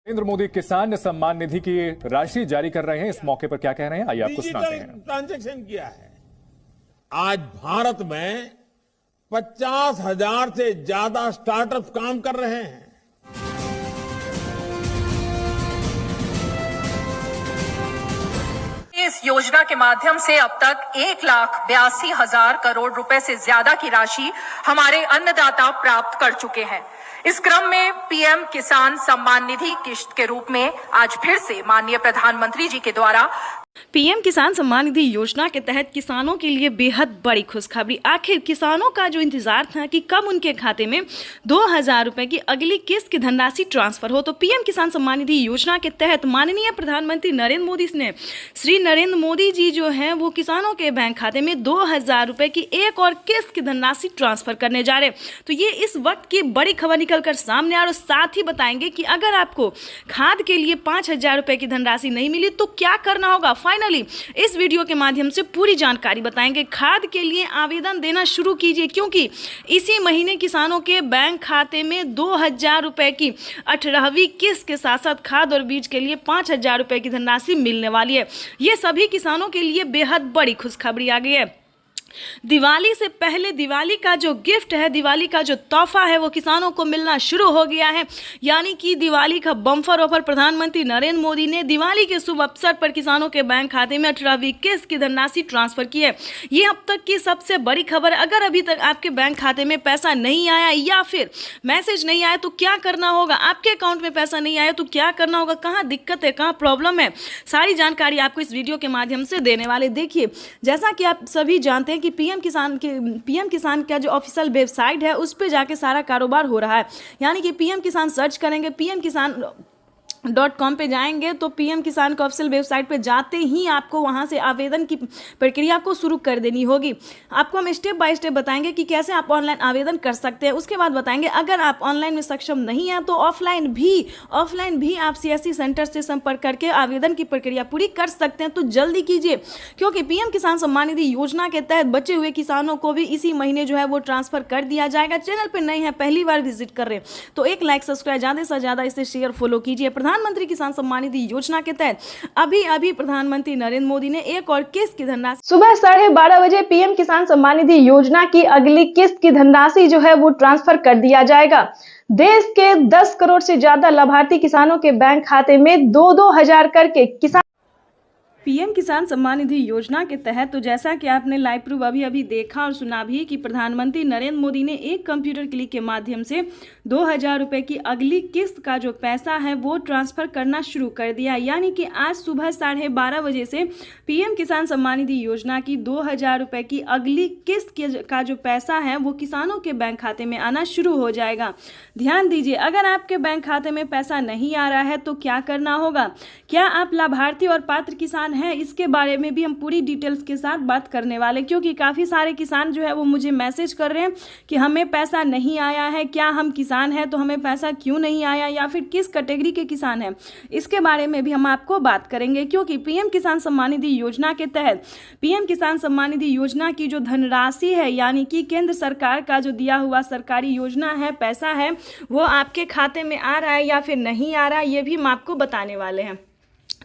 नरेंद्र मोदी किसान सम्मान निधि की राशि जारी कर रहे हैं। इस मौके पर क्या कह रहे हैं, आइए आपको सुनाते हैं। ट्रांजैक्शन किया है। आज भारत में 50,000 से ज्यादा स्टार्टअप काम कर रहे हैं। इस योजना के माध्यम से अब तक 1,82,000 करोड़ रुपए से ज्यादा की राशि हमारे अन्नदाता प्राप्त कर चुके हैं। इस क्रम में पीएम किसान सम्मान निधि किश्त के रूप में आज फिर से माननीय प्रधानमंत्री जी के द्वारा पीएम किसान सम्मान निधि योजना के तहत किसानों के लिए बेहद बड़ी खुशखबरी। आखिर किसानों का जो इंतजार था कि कब उनके खाते में 2,000 रुपए की अगली किस्त की धनराशि ट्रांसफर हो, तो पीएम किसान सम्मान निधि योजना के तहत माननीय प्रधानमंत्री नरेंद्र मोदी ने श्री नरेंद्र मोदी जी जो हैं वो किसानों के बैंक खाते में 2,000 रुपए की एक और किस्त की धनराशि ट्रांसफर करने जा रहे। तो ये इस वक्त की बड़ी खबर निकल कर सामने आ रही। और साथ ही बताएंगे कि अगर आपको खाद के लिए 5,000 रुपए की धनराशि नहीं मिली तो क्या करना होगा। फाइनली इस वीडियो के माध्यम से पूरी जानकारी बताएंगे। खाद के लिए आवेदन देना शुरू कीजिए, क्योंकि इसी महीने किसानों के बैंक खाते में 2,000 रुपए की 18वीं किस्त के साथ साथ खाद और बीज के लिए 5,000 रुपए की धनराशि मिलने वाली है। ये सभी किसानों के लिए बेहद बड़ी खुशखबरी आ गई है। दिवाली से पहले दिवाली का जो गिफ्ट है, दिवाली का जो तोहफा है वो किसानों को मिलना शुरू हो गया है। यानी कि दिवाली का बम्पर ऑफर प्रधानमंत्री नरेंद्र मोदी ने दिवाली के शुभ अवसर पर किसानों के बैंक खाते में 18वीं किस्त की धनराशि ट्रांसफर की है। ये अब तक की सबसे बड़ी खबर है। अगर अभी तक आपके बैंक खाते में पैसा नहीं आया या फिर मैसेज नहीं आया तो क्या करना होगा, आपके अकाउंट में पैसा नहीं आया तो क्या करना होगा, कहाँ दिक्कत है, कहाँ प्रॉब्लम है, सारी जानकारी आपको इस वीडियो के माध्यम से देने वाले। देखिए, जैसा कि आप सभी जानते हैं कि पीएम किसान का जो ऑफिशियल वेबसाइट है उस पे जाके सारा कारोबार हो रहा है। यानी कि पीएम किसान सर्च करेंगे, pmkisan.com पे जाएंगे तो पीएम किसान का ऑफिशियल वेबसाइट पे जाते ही आपको वहां से आवेदन की प्रक्रिया को शुरू कर देनी होगी। आपको हम स्टेप बाय स्टेप बताएंगे कि कैसे आप ऑनलाइन आवेदन कर सकते हैं। उसके बाद बताएंगे अगर आप ऑनलाइन में सक्षम नहीं है तो ऑफलाइन भी आप सीएससी सेंटर से संपर्क करके आवेदन की प्रक्रिया पूरी कर सकते हैं। तो जल्दी कीजिए, क्योंकि पीएम किसान सम्मान निधि योजना के तहत बचे हुए किसानों को भी इसी महीने जो है वो ट्रांसफर कर दिया जाएगा। चैनल पर नए हैं, पहली बार विजिट कर रहे हैं तो एक लाइक सब्सक्राइब ज़्यादा से ज़्यादा इसे शेयर फॉलो कीजिए। प्रधानमंत्री किसान सम्मान निधि योजना के तहत अभी प्रधानमंत्री नरेंद्र मोदी ने एक और किस्त की धनराशि सुबह 12:30 बजे पीएम किसान सम्मान निधि योजना की अगली किस्त की धनराशि जो है वो ट्रांसफर कर दिया जाएगा। देश के 10 करोड़ से ज्यादा लाभार्थी किसानों के बैंक खाते में 2-2 हजार करके किसान पीएम किसान सम्मान निधि योजना के तहत तो जैसा कि आपने लाइव प्रूफ अभी देखा और सुना भी कि प्रधानमंत्री नरेंद्र मोदी ने एक कंप्यूटर क्लिक के माध्यम से 2,000 रुपए की अगली किस्त का जो पैसा है वो ट्रांसफर करना शुरू कर दिया। यानी कि आज सुबह 12:30 बजे से पीएम किसान सम्मान निधि योजना की 2,000 रुपए की अगली किस्त का जो पैसा है वो किसानों के बैंक खाते में आना शुरू हो जाएगा। ध्यान दीजिए, अगर आपके बैंक खाते में पैसा नहीं आ रहा है तो क्या करना होगा, क्या आप लाभार्थी और पात्र किसान है, इसके बारे में भी हम पूरी डिटेल्स के साथ बात करने वाले। क्योंकि काफ़ी सारे किसान जो है वो मुझे मैसेज कर रहे हैं कि हमें पैसा नहीं आया है, क्या हम किसान हैं तो हमें पैसा क्यों नहीं आया, या फिर किस कैटेगरी के किसान हैं, इसके बारे में भी हम आपको बात करेंगे। क्योंकि पीएम किसान सम्मान निधि योजना के तहत पीएम किसान सम्मान निधि योजना की जो धनराशि है, यानी कि केंद्र सरकार का जो दिया हुआ सरकारी योजना है, पैसा है, वो आपके खाते में आ रहा है या फिर नहीं आ रहा है, ये भी हम आपको बताने वाले हैं।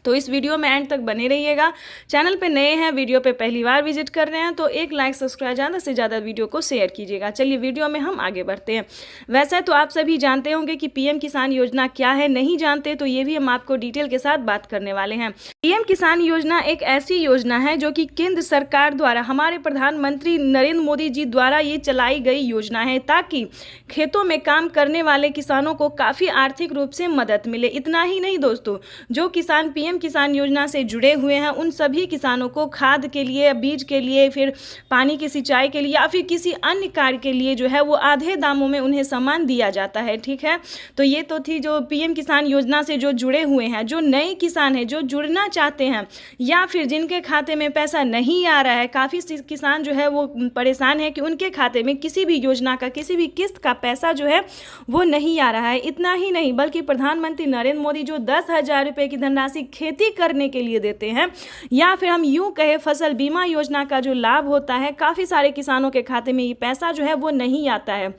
तो इस वीडियो में एंड तक बने रहिएगा। चैनल पे नए हैं, वीडियो पे पहली बार विजिट कर रहे हैं तो एक लाइक सब्सक्राइब ज़्यादा से ज़्यादा वीडियो को शेयर कीजिएगा। चलिए वीडियो में हम आगे बढ़ते हैं। वैसे तो आप सभी जानते होंगे कि पीएम किसान योजना क्या है, नहीं जानते तो ये भी हम आपको डिटेल के साथ बात करने वाले हैं। पीएम किसान योजना एक ऐसी योजना है जो कि केंद्र सरकार द्वारा, हमारे प्रधानमंत्री नरेंद्र मोदी जी द्वारा ये चलाई गई योजना है, ताकि खेतों में काम करने वाले किसानों को काफ़ी आर्थिक रूप से मदद मिले। इतना ही नहीं दोस्तों, जो किसान पीएम किसान योजना से जुड़े हुए हैं उन सभी किसानों को खाद के लिए, बीज के लिए, फिर पानी की सिंचाई के लिए या फिर किसी अन्य कार्य के लिए जो है वो आधे दामों में उन्हें सामान दिया जाता है। ठीक है, तो ये तो थी जो पीएम किसान योजना से जो जुड़े हुए हैं। जो नए किसान हैं, जो जुड़ना चाहते हैं या फिर जिनके खाते में पैसा नहीं आ रहा है, काफ़ी किसान जो है वो परेशान है कि उनके खाते में किसी भी योजना का, किसी भी किस्त का पैसा जो है वो नहीं आ रहा है। इतना ही नहीं बल्कि प्रधानमंत्री नरेंद्र मोदी जो 10,000 रुपये की धनराशि खेती करने के लिए देते हैं, या फिर हम यूं कहें फसल बीमा योजना का जो लाभ होता है, काफ़ी सारे किसानों के खाते में ये पैसा जो है वो नहीं आता है।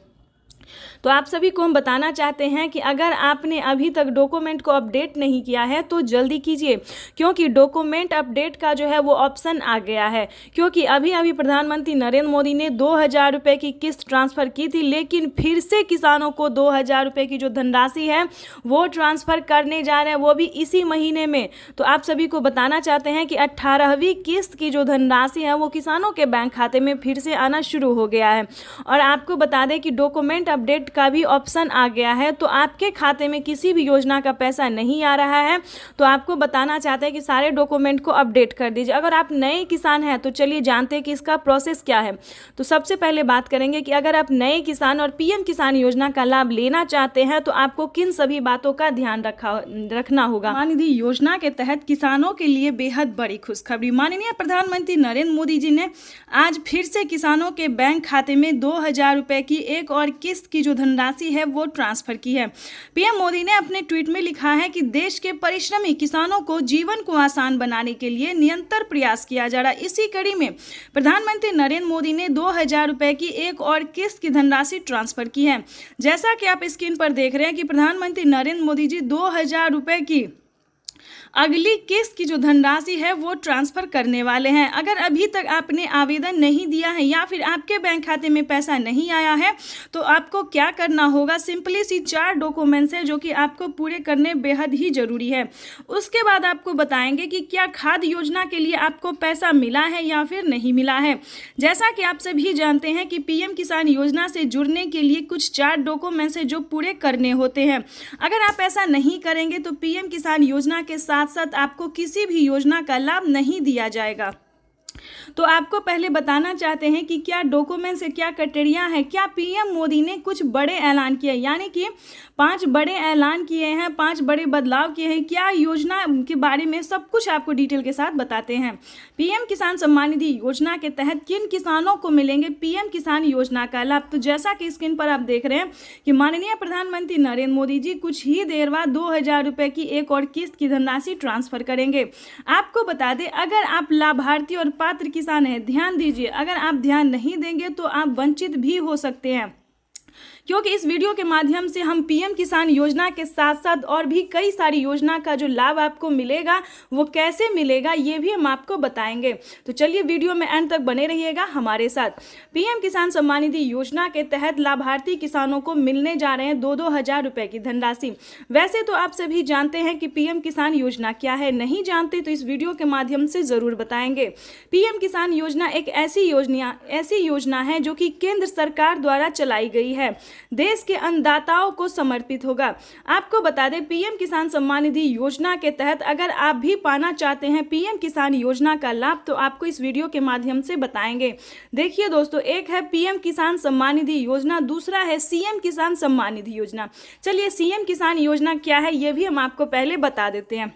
तो आप सभी को हम बताना चाहते हैं कि अगर आपने अभी तक डॉक्यूमेंट को अपडेट नहीं किया है तो जल्दी कीजिए, क्योंकि डॉक्यूमेंट अपडेट का जो है वो ऑप्शन आ गया है। क्योंकि अभी अभी प्रधानमंत्री नरेंद्र मोदी ने 2000 रुपये की किस्त ट्रांसफ़र की थी, लेकिन फिर से किसानों को 2000 रुपये की जो धनराशि है वो ट्रांसफ़र करने जा रहे हैं, वो भी इसी महीने में। तो आप सभी को बताना चाहते हैं कि 18वीं किस्त की जो धनराशि है वो किसानों के बैंक खाते में फिर से आना शुरू हो गया है। और आपको बता दें कि डॉक्यूमेंट अपडेट का भी ऑप्शन आ गया है। तो आपके खाते में किसी भी योजना का पैसा नहीं आ रहा है तो आपको बताना चाहते हैं कि सारे डॉक्यूमेंट को अपडेट कर दीजिए। अगर आप नए किसान हैं तो चलिए जानते हैं कि इसका प्रोसेस क्या है। तो सबसे पहले बात करेंगे कि अगर आप नए किसान और पीएम किसान योजना का लाभ लेना चाहते हैं तो आपको किन सभी बातों का ध्यान रखना होगा। सम्मान निधि योजना के तहत किसानों के लिए बेहद बड़ी खुशखबरी। माननीय प्रधानमंत्री नरेंद्र मोदी जी ने आज फिर से किसानों के बैंक खाते में 2000 रुपये की एक और किस्त की जो धनराशि है वो ट्रांसफर की है। पीएम मोदी ने अपने ट्वीट में लिखा है कि देश के परिश्रमी किसानों को जीवन को आसान बनाने के लिए निरंतर प्रयास किया जा रहा है। इसी कड़ी में प्रधानमंत्री नरेंद्र मोदी ने 2000 रुपये की एक और किस्त की धनराशि ट्रांसफर की है। जैसा कि आप स्क्रीन पर देख रहे हैं कि प्रधानमंत्री नरेंद्र मोदी जी 2000 रुपये की अगली किस्त की जो धनराशि है वो ट्रांसफ़र करने वाले हैं। अगर अभी तक आपने आवेदन नहीं दिया है या फिर आपके बैंक खाते में पैसा नहीं आया है तो आपको क्या करना होगा, सिंपली सी 4 डॉक्यूमेंट्स हैं जो कि आपको पूरे करने बेहद ही ज़रूरी है। उसके बाद आपको बताएंगे कि क्या खाद योजना के लिए आपको पैसा मिला है या फिर नहीं मिला है। जैसा कि आप सभी जानते हैं कि पीएम किसान योजना से जुड़ने के लिए कुछ 4 डॉक्यूमेंट्स हैं जो पूरे करने होते हैं। अगर आप ऐसा नहीं करेंगे तो पीएम किसान योजना के साथ साथ आपको किसी भी योजना का लाभ नहीं दिया जाएगा। तो आपको पहले बताना चाहते हैं कि क्या डॉक्यूमेंट से क्या क्राइटेरिया है। क्या पीएम मोदी ने कुछ बड़े ऐलान किए, यानी कि 5 बड़े ऐलान किए हैं, 5 बड़े बदलाव किए हैं। क्या योजना के बारे में सब कुछ आपको डिटेल के साथ बताते हैं। पीएम किसान सम्मान निधि योजना के तहत किन किसानों को मिलेंगे पीएम किसान योजना का लाभ। तो जैसा कि स्क्रीन पर आप देख रहे हैं कि माननीय प्रधानमंत्री नरेंद्र मोदी जी कुछ ही देर बाद 2000 रुपये की एक और किस्त की धनराशि ट्रांसफर करेंगे। आपको बता दें, अगर आप लाभार्थी और पात्र किसान हैं, ध्यान दीजिए, अगर आप ध्यान नहीं देंगे तो आप वंचित भी हो सकते हैं, क्योंकि इस वीडियो के माध्यम से हम पीएम किसान योजना के साथ साथ और भी कई सारी योजना का जो लाभ आपको मिलेगा वो कैसे मिलेगा ये भी हम आपको बताएंगे। तो चलिए वीडियो में एंड तक बने रहिएगा हमारे साथ। पीएम किसान सम्मान निधि योजना के तहत लाभार्थी किसानों को मिलने जा रहे हैं 2-2000 रुपये की धनराशि। वैसे तो आप सभी जानते हैं कि पीएम किसान योजना क्या है, नहीं जानते तो इस वीडियो के माध्यम से ज़रूर बताएंगे। पीएम किसान योजना एक ऐसी योजना है जो कि केंद्र सरकार द्वारा चलाई गई है, देश के अन्नदाताओं को समर्पित होगा। आपको बता दें, पीएम किसान सम्मान निधि योजना के तहत अगर आप भी पाना चाहते हैं पीएम किसान योजना का लाभ तो आपको इस वीडियो के माध्यम से बताएंगे। देखिए दोस्तों, एक है पीएम किसान सम्मान निधि योजना, दूसरा है सीएम किसान सम्मान निधि योजना। चलिए सीएम किसान योजना क्या है ये भी हम आपको पहले बता देते हैं।